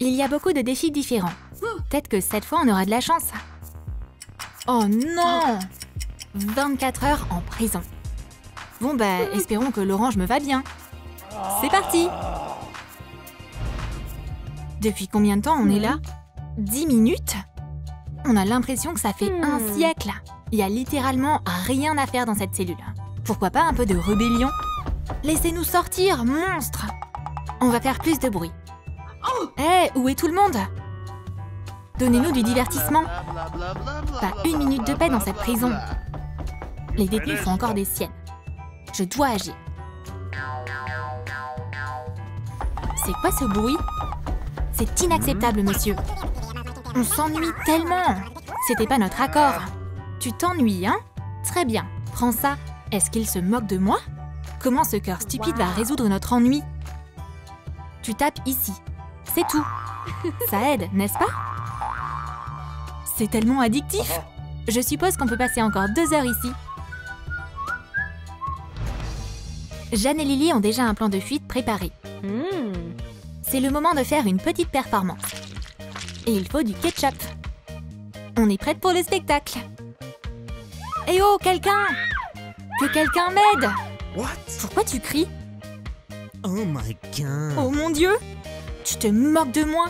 Il y a beaucoup de défis différents. Peut-être que cette fois, on aura de la chance. Oh non! 24 heures en prison. Bon bah, espérons que l'orange me va bien. C'est parti! Depuis combien de temps on est là? 10 minutes? On a l'impression que ça fait un siècle. Il y a littéralement rien à faire dans cette cellule. Pourquoi pas un peu de rébellion? Laissez-nous sortir, monstre! On va faire plus de bruit. Hé, où est tout le monde? Donnez-nous du divertissement. Pas une minute de paix dans cette prison. Les détenus font encore des siennes. Je dois agir. C'est quoi ce bruit? C'est inacceptable, monsieur. On s'ennuie tellement. C'était pas notre accord. Tu t'ennuies, hein? Très bien. Prends ça. Est-ce qu'il se moque de moi? Comment ce cœur stupide va résoudre notre ennui? Tu tapes ici. C'est tout. Ça aide, n'est-ce pas? C'est tellement addictif. Je suppose qu'on peut passer encore 2 heures ici. Jeanne et Lily ont déjà un plan de fuite préparé. C'est le moment de faire une petite performance. Et il faut du ketchup. On est prête pour le spectacle. Eh oh, quelqu'un! Que quelqu'un m'aide! Pourquoi tu cries? Oh my god! Oh mon Dieu! Tu te moques de moi?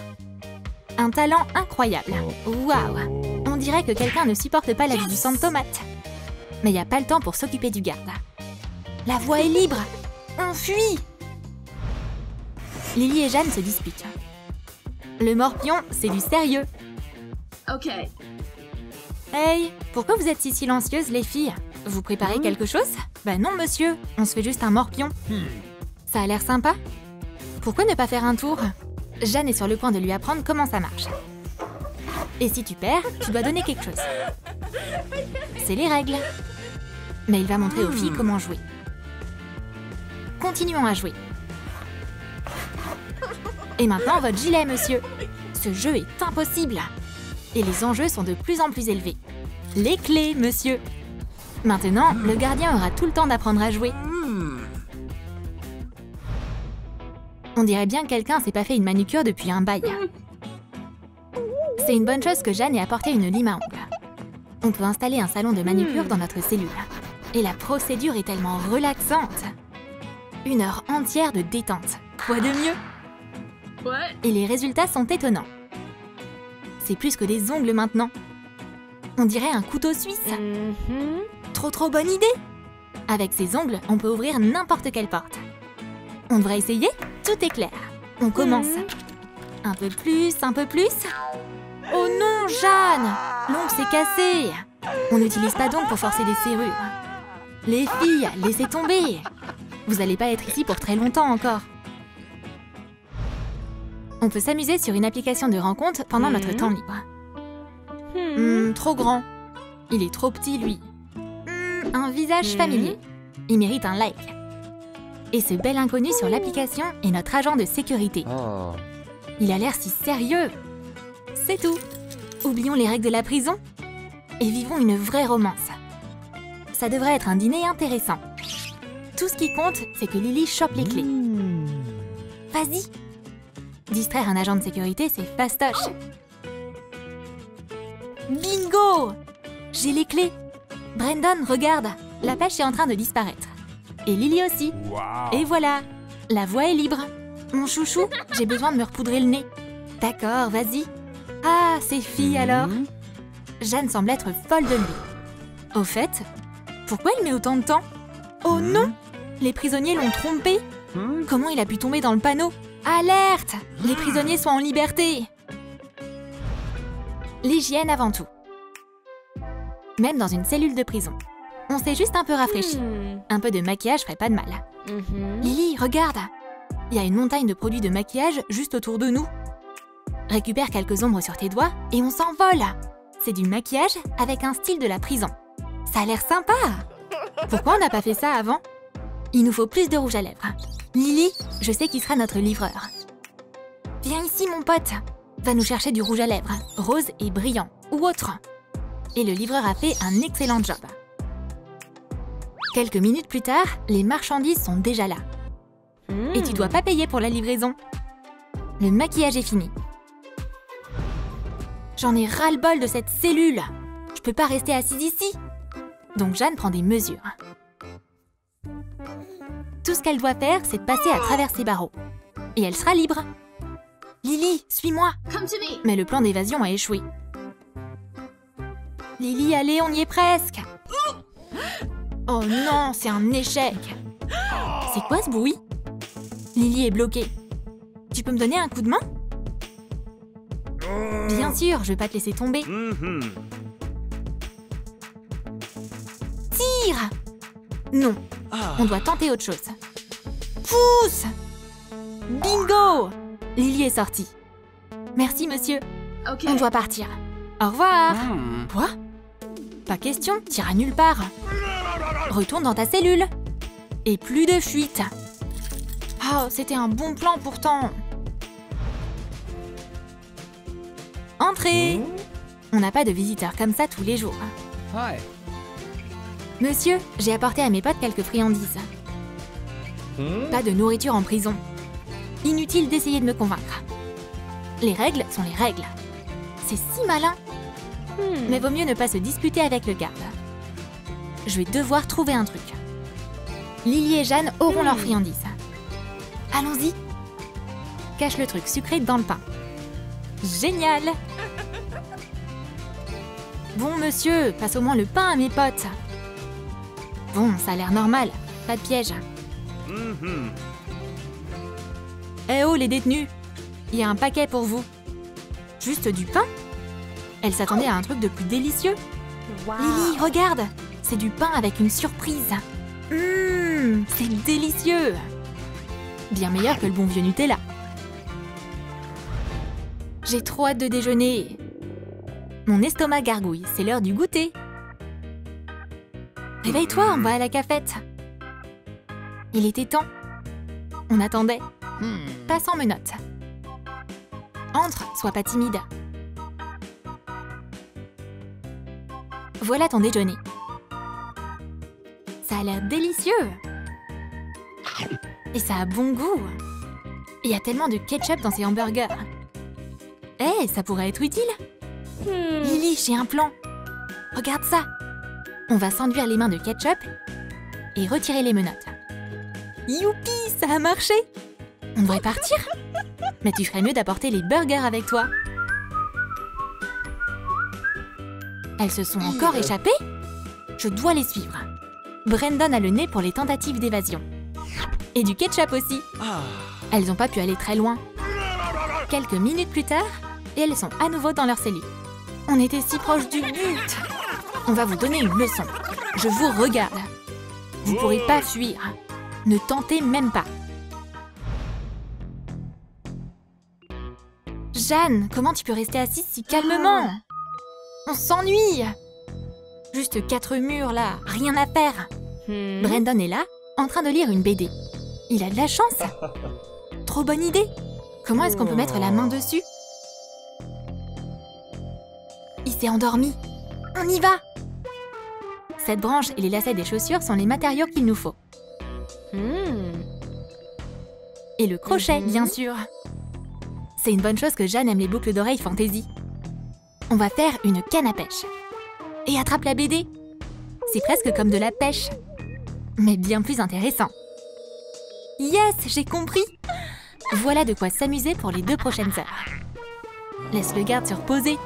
Un talent incroyable. Waouh! On dirait que quelqu'un ne supporte pas la vue du sang de tomate. Mais il n'y a pas le temps pour s'occuper du garde. La voie est libre! On fuit! Lily et Jeanne se disputent. Le morpion, c'est du sérieux. Ok. Hey, pourquoi vous êtes si silencieuses, les filles? Vous préparez quelque chose? Bah non, monsieur, on se fait juste un morpion. Ça a l'air sympa? Pourquoi ne pas faire un tour? Jeanne est sur le point de lui apprendre comment ça marche. Et si tu perds, tu dois donner quelque chose. C'est les règles. Mais il va montrer aux filles comment jouer. Continuons à jouer. Et maintenant, votre gilet, monsieur. Ce jeu est impossible. Et les enjeux sont de plus en plus élevés. Les clés, monsieur. Maintenant, le gardien aura tout le temps d'apprendre à jouer. On dirait bien que quelqu'un s'est pas fait une manucure depuis un bail. C'est une bonne chose que Jeanne ait apporté une lime à ongles. On peut installer un salon de manucure dans notre cellule. Et la procédure est tellement relaxante. 1 heure entière de détente. Quoi de mieux? Et les résultats sont étonnants. C'est plus que des ongles maintenant. On dirait un couteau suisse. Trop bonne idée! Avec ces ongles, on peut ouvrir n'importe quelle porte. On devrait essayer? Tout est clair. On commence. Un peu plus, un peu plus. Oh non, Jeanne! L'ongle s'est cassé. On n'utilise pas d'ongles pour forcer des serrures. Les filles, laissez tomber. Vous n'allez pas être ici pour très longtemps encore. On peut s'amuser sur une application de rencontre pendant notre temps libre. Trop grand. Il est trop petit, lui. Un visage familier. Il mérite un like. Et ce bel inconnu sur l'application est notre agent de sécurité. Il a l'air si sérieux. C'est tout. Oublions les règles de la prison et vivons une vraie romance. Ça devrait être un dîner intéressant. Tout ce qui compte, c'est que Lily chope les clés. Vas-y. Distraire un agent de sécurité, c'est fastoche. Bingo! J'ai les clés. Brandon, regarde. La pêche est en train de disparaître. Et Lily aussi. Et voilà. La voie est libre. Mon chouchou, j'ai besoin de me repoudrer le nez. D'accord, vas-y. Ah, ces filles alors. Jeanne semble être folle de lui. Au fait, pourquoi il met autant de temps? Oh non! Les prisonniers l'ont trompé. Comment il a pu tomber dans le panneau? Alerte! Les prisonniers sont en liberté. L'hygiène avant tout. Même dans une cellule de prison. On s'est juste un peu rafraîchi. Un peu de maquillage ferait pas de mal. Lily, regarde! Il y a une montagne de produits de maquillage juste autour de nous. Récupère quelques ombres sur tes doigts et on s'envole. C'est du maquillage avec un style de la prison. Ça a l'air sympa! Pourquoi on n'a pas fait ça avant? Il nous faut plus de rouge à lèvres. Lily, je sais qui sera notre livreur. Viens ici, mon pote. Va nous chercher du rouge à lèvres, rose et brillant, ou autre. Et le livreur a fait un excellent job. Quelques minutes plus tard, les marchandises sont déjà là. Et tu dois pas payer pour la livraison. Le maquillage est fini. J'en ai ras-le-bol de cette cellule. Je peux pas rester assise ici. Donc Jeanne prend des mesures. Tout ce qu'elle doit faire, c'est de passer à travers ces barreaux. Et elle sera libre. Lily, suis-moi. Mais le plan d'évasion a échoué. Lily, allez, on y est presque. Oh non, c'est un échec. C'est quoi ce bruit? Lily est bloquée. Tu peux me donner un coup de main? Bien sûr, je vais pas te laisser tomber. Tire! Non, on doit tenter autre chose. Pousse! Bingo! Lily est sortie. Merci, monsieur. On doit partir. Au revoir. Quoi? Pas question, t'iras nulle part. Retourne dans ta cellule. Et plus de fuite. Oh, c'était un bon plan pourtant. Entrez. On n'a pas de visiteurs comme ça tous les jours. Monsieur, j'ai apporté à mes potes quelques friandises. Pas de nourriture en prison. Inutile d'essayer de me convaincre. Les règles sont les règles. C'est si malin. Mais vaut mieux ne pas se disputer avec le garde. Je vais devoir trouver un truc. Lily et Jeanne auront leurs friandises. Allons-y. Cache le truc sucré dans le pain. Génial. Bon, monsieur, passe au moins le pain à mes potes. Bon, ça a l'air normal. Pas de piège. Eh oh, les détenus. Il y a un paquet pour vous. Juste du pain? Elle s'attendait à un truc de plus délicieux. Lily, regarde. C'est du pain avec une surprise. C'est délicieux. Bien meilleur que le bon vieux Nutella. J'ai trop hâte de déjeuner. Mon estomac gargouille, c'est l'heure du goûter. Réveille-toi, on va à la cafette. Il était temps. On attendait. Pas sans menottes. Entre, sois pas timide. Voilà ton déjeuner. Ça a l'air délicieux. Et ça a bon goût. Il y a tellement de ketchup dans ces hamburgers. Eh, ça pourrait être utile. Lily, j'ai un plan. Regarde ça. On va s'enduire les mains de ketchup et retirer les menottes. Youpi, ça a marché. On devrait partir. Mais tu ferais mieux d'apporter les burgers avec toi. Elles se sont encore échappées? Je dois les suivre. Brandon a le nez pour les tentatives d'évasion. Et du ketchup aussi. Elles n'ont pas pu aller très loin. Quelques minutes plus tard, et elles sont à nouveau dans leur cellule. On était si proche du but. On va vous donner une leçon. Je vous regarde. Vous ne pourrez pas fuir. Ne tentez même pas. Jeanne, comment tu peux rester assise si calmement? On s'ennuie. Juste 4 murs là, rien à faire. Brandon est là, en train de lire une BD. Il a de la chance. Trop bonne idée. Comment est-ce qu'on peut mettre la main dessus? Il s'est endormi. On y va. Cette branche et les lacets des chaussures sont les matériaux qu'il nous faut. Et le crochet, bien sûr. C'est une bonne chose que Jeanne aime les boucles d'oreilles fantaisie. On va faire une canne à pêche. Et attrape la BD. C'est presque comme de la pêche. Mais bien plus intéressant. Yes, j'ai compris. Voilà de quoi s'amuser pour les 2 prochaines heures. Laisse le garde se reposer.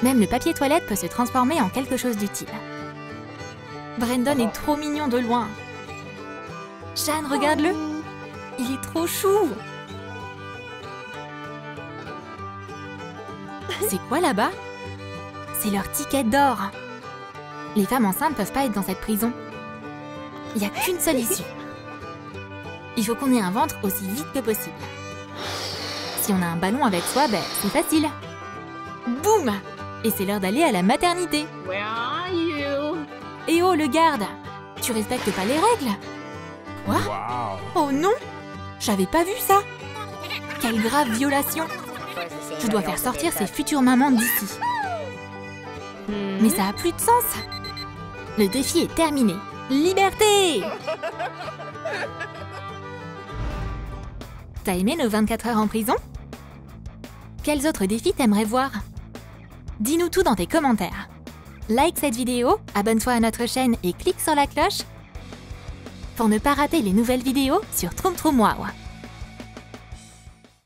Même le papier toilette peut se transformer en quelque chose d'utile. Brandon est trop mignon de loin. Jeanne, regarde-le. Il est trop chou. C'est quoi là-bas? C'est leur ticket d'or. Les femmes enceintes peuvent pas être dans cette prison. Il n'y a qu'une seule issue. Il faut qu'on ait un ventre aussi vite que possible. Si on a un ballon avec soi, ben, c'est facile. Boum! Et c'est l'heure d'aller à la maternité. Where are you? Eh oh, le garde! Tu respectes pas les règles? Quoi? Oh non! J'avais pas vu ça! Quelle grave violation! Je dois faire sortir ces futures mamans d'ici. Mais ça a plus de sens! Le défi est terminé. Liberté! T'as aimé nos 24 heures en prison? Quels autres défis t'aimerais voir? Dis-nous tout dans tes commentaires. Like cette vidéo, abonne-toi à notre chaîne et clique sur la cloche pour ne pas rater les nouvelles vidéos sur Troom Troom Wow.